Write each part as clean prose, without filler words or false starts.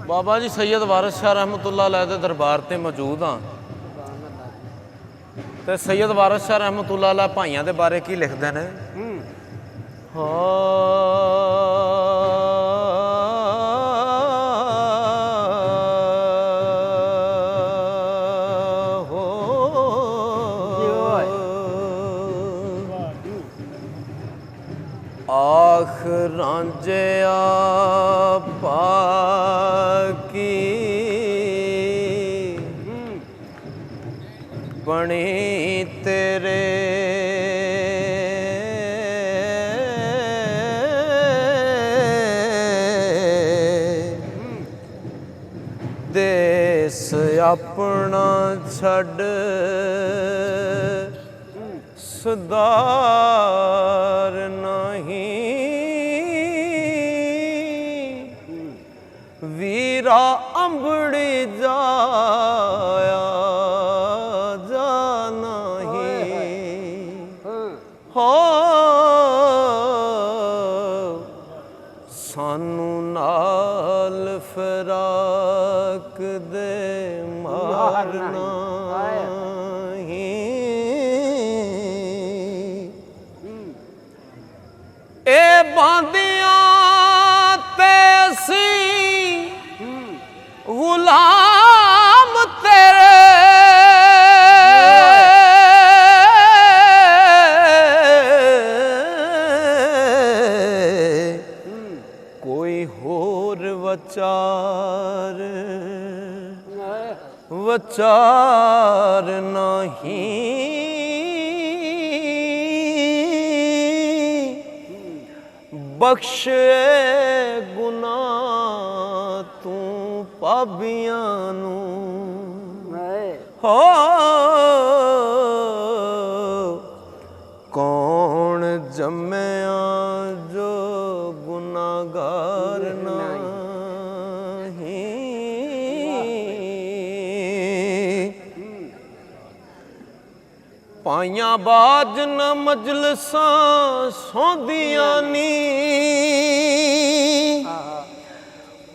ਬਾਬਾ ਜੀ ਸੈਯਦ ਵਾਰਿਸ ਸ਼ਾਹ ਰਹਿਮਤੁल्लाह अलैह ਦੇ ਦਰਬਾਰ ਤੇ ਮੌਜੂਦ ਹਾਂ ਤੇ ਸੈਯਦ ਵਾਰਿਸ ਸ਼ਾਹ ਰਹਿਮਤੁल्लाह अलैह ਭਾਈਆਂ ਦੇ ਬਾਰੇ ਕੀ ਲਿਖਦੇ ਨੇ। ਆਖ ਰਾਂਝਿਆ ਪਾਕੀ ਬਣੀ ਤੇਰੇ ਦੇਸ ਆਪਣਾ ਛੱਡ ਸੁਧਾਰ ਨਹੀਂ ਵੀਰਾ ਅੰਬੜੀ ਜਾਇਆ ਜਾ ਨਹੀਂ ਹੋ ਸਾਨੂੰ ਨਾਲ ਫਿਰਾਕ ਦੇ ਮਾਰਨਾ ਇਹ ਬਾਂਦੀਆਂ ਤੇ ਸੀ ਗੁਲਾਮ ਤੇਰੇ ਕੋਈ ਹੋਰ ਵਿਚਾਰ ਨਹੀਂ ਬਖਸ਼ੇ ਗੁਨਾਹ ਤੂੰ ਪਾਪੀਆਂ ਨੂੰ ਹੋ ਕੌਣ ਜੰਮਿਆ ਜੋ ਗੁਨਾਹਗਾਰ ਨਹੀਂ ਪਾਈਆਂ ਬਾਜ ਨਾ ਮਜਲਸਾਂ ਸੌਂਦੀਆਂ ਨੀ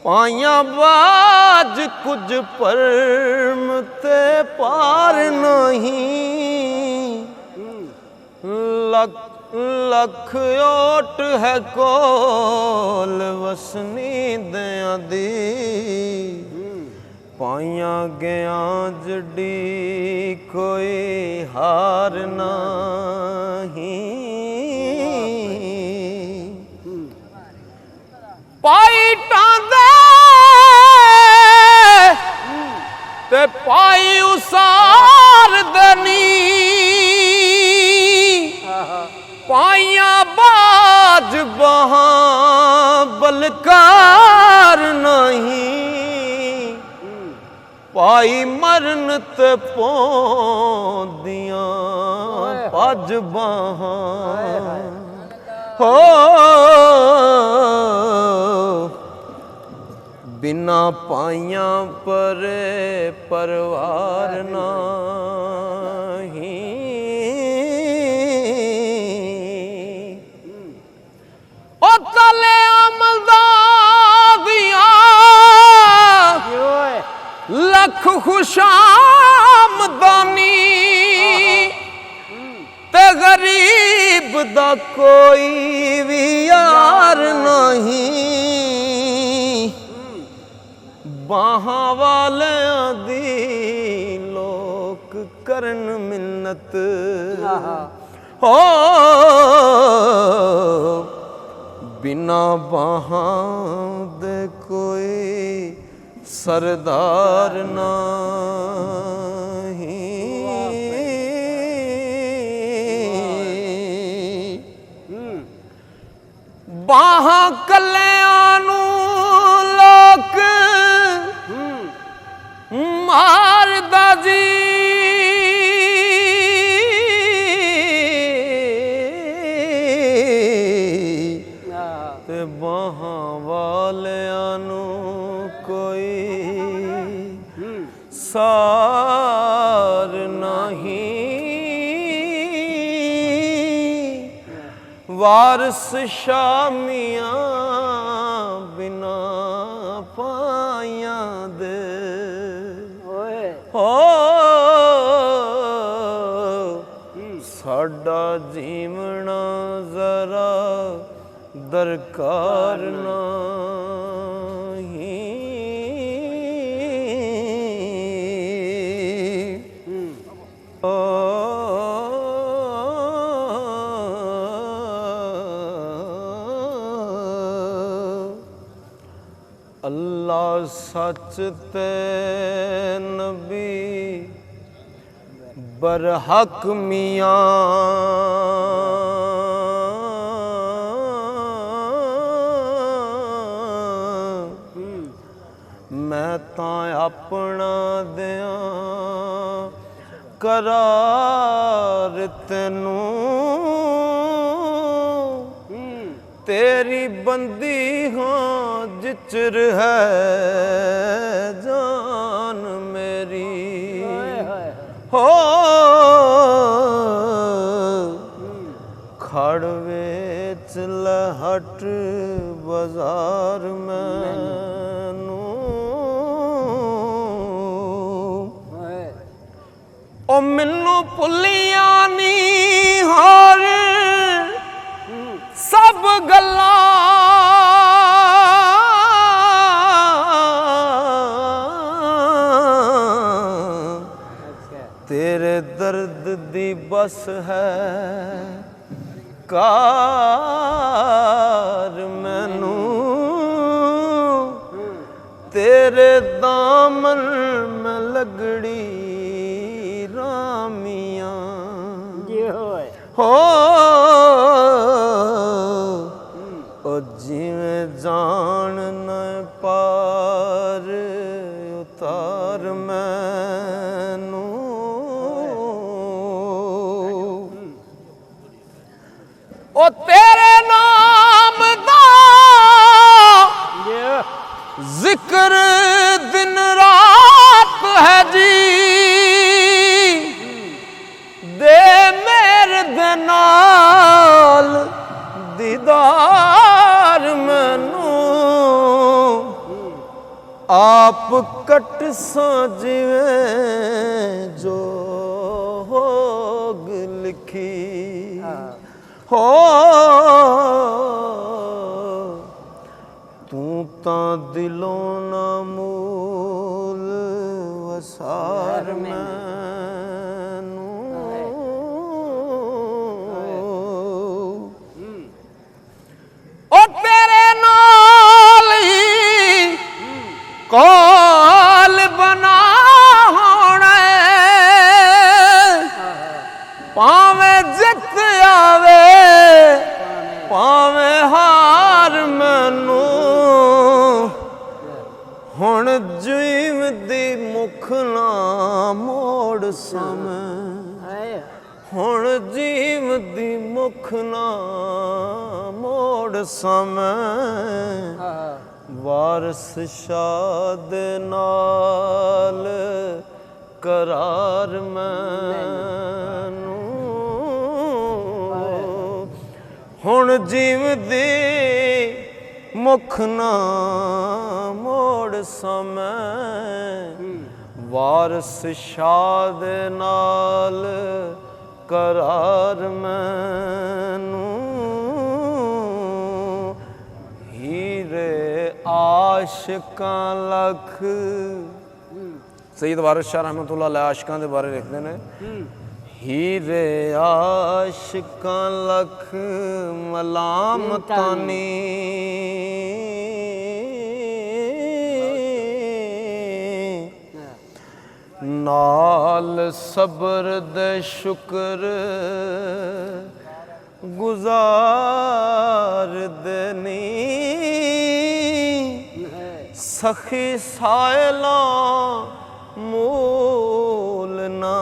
ਪਾਈਆਂ ਬਾਜ ਕੁਝ ਪਰਮ ਤੇ ਪਾਰ ਨਹੀਂ ਲੱਖ ਓਟ ਹੈ ਕੋਲ ਵਸਨੀ ਦਿਆਂ ਦੀ ਪਾਈਆਂ ਗਿਆ ਜੜੀ ਕੋਈ ਹਾਰ ਨਹੀਂ ਪਾਈ ਟਾਂਦੇ ਤੇ ਪਾਈ ਉਸਾਰ ਦਨੀ ਪਾਈਆਂ ਬਾਜ ਬਹਾਂ ਬਲਕਾਰ ਨਹੀਂ ਪਾਈ ਮਰਨ ਤੇ ਪੌਂਦੀਆਂ ਭੱਜ ਬਾਹਾਂ ਹੋ ਬਿਨਾ ਪਾਈਆਂ ਪਰੇ ਪਰਵਾਰ ਨਹੀਂ ਉਹ ਤਲੇ ਅਮਲਦਾਰ ਦੀਆਂ ਲੱਖ ਖੁਸ਼ਾਮਦਾਨੀ ਤੇ ਗਰੀਬ ਦਾ ਕੋਈ ਵੀ ਯਾਰ ਨਹੀਂ ਬਾਹਾਂ ਵਾਲਿਆਂ ਦੀ ਲੋਕ ਕਰਨ ਮਿੰਨਤ ਹੋ ਬਿਨਾ ਬਾਹਾਂ ਦੇ ਕੋਈ ਸਰਦਾਰ ਨਹੀਂ ਬਾਹਾਂ ਕੱਲਿਆਂ ਨੂੰ ਲੋਕ ਮਾਰਦਾ ਜੀ ਤੇ ਬਾਹਾਂ ਵਾਲਿਆਂ ਨੂੰ ਕੋਈ ਸਾਰ ਨਹੀਂ ਵਾਰਿਸ ਸ਼ਾਹ ਮੀਆਂ ਬਿਨਾ ਪਾਈ ਜਹਾਨੀਆਂ ਦੇ ਓਏ ਹੋ ਸਾਡਾ ਜੀਵਣਾ ਜ਼ਰਾ ਦਰਕਾਰ ਨਹੀਂ ਅੱਲਾ ਸੱਚ ਤੇ ਨਬੀ ਬਰਹਕ ਮੀਆਂ ਮੈਂ ਤਾਂ ਆਪਣਾ ਦਿਆਂ करार तेनू तेरी बंदी हाँ जिचर है जान मेरी हो खड़ वेच लहट बाजार मैनू ओ मैनू भुलियां नी हार सब गल्लां तेरे दर्द दी बस है कार मैनू तेरे दामन में लगड़ी रामियां हो ओ जिवें जान न पार उतार मैनू ओ तेरे नाम दा जिक्र दिन रात है जी दे मेरे दे नाल दीदार मैनू आप कट सा जिवें जो होग लिखी हो तू तां दिलों ना मूल वसार मैनू ओ तेरे नाल ही कौल बना होना पावे जित आवे पावे हार मैनू हुण जीव दी मुख ना मोड़ समय हुण जीव दी मुख ना मोड़ समय वारस शाद नाल करार मैनू हुण जीव दी मुख ना मोड़ समय वारस शाद नाल करार मैनू हीरे आशिकां लख सईद वारिस शाह रहमतुल्लाह अलैह आशिकां दे बारे लिखते हैं हीरे आशिकां लख मलामतानी नाल सब्र दे शुक्र गुजार देनी सखी सायलां मूल ना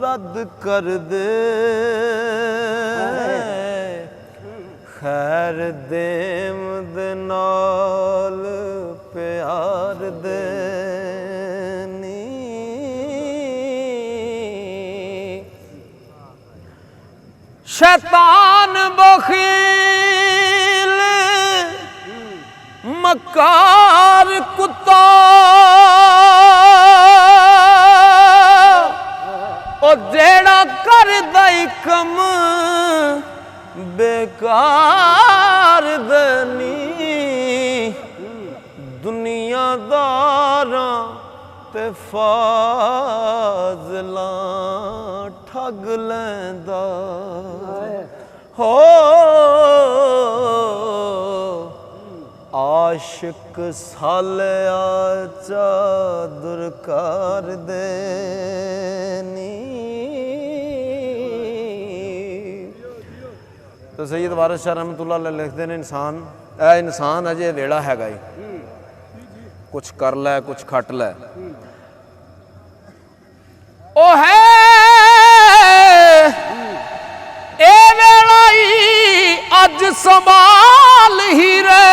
रद्द कर दे खैर देम दे नाल प्यार देनी शैतान बखील ਮਕਾਰ ਕੁੱਤਾ ਉਹ ਜਿਹੜਾ ਕਰਦਾ ਈ ਕੰਮ ਬੇਕਾਰ ਦਨੀ ਦੁਨੀਆਦਾਰਾਂ ਤੇ ਫਾਜ਼ਲਾਂ ਠੱਗ ਲੈਂਦਾ ਹੋ ਆਸ਼ਿਕ ਸਾਲਿਆ ਚਾਦਰ ਕਰ ਦੇਨੀ। तो सैयद वारिस शाह रहमतुल्लाह अलैह लिखते हैं इंसान अजे वेड़ा हैगा ही कुछ कर लै कुछ खट लै ओ है ए वेड़ा ही अज संभाल ही रे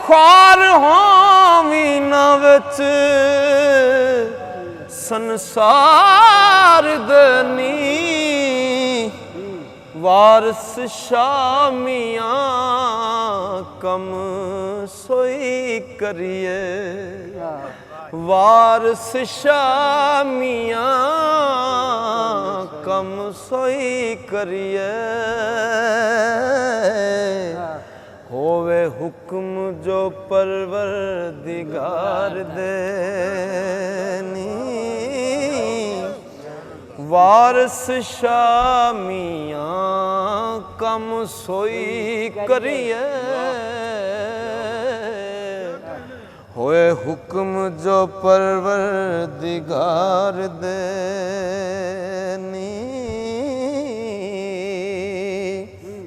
ख्वार हामी ना विच संसार दनी वारिस शामियां कम सोई करिए वारिस शामियां कम सोई करिए होवे हुक्म जो परवरदिगार देनी वारिस शामियां कम सोई करिए होए हुक्म जो परवरदिगार देनी।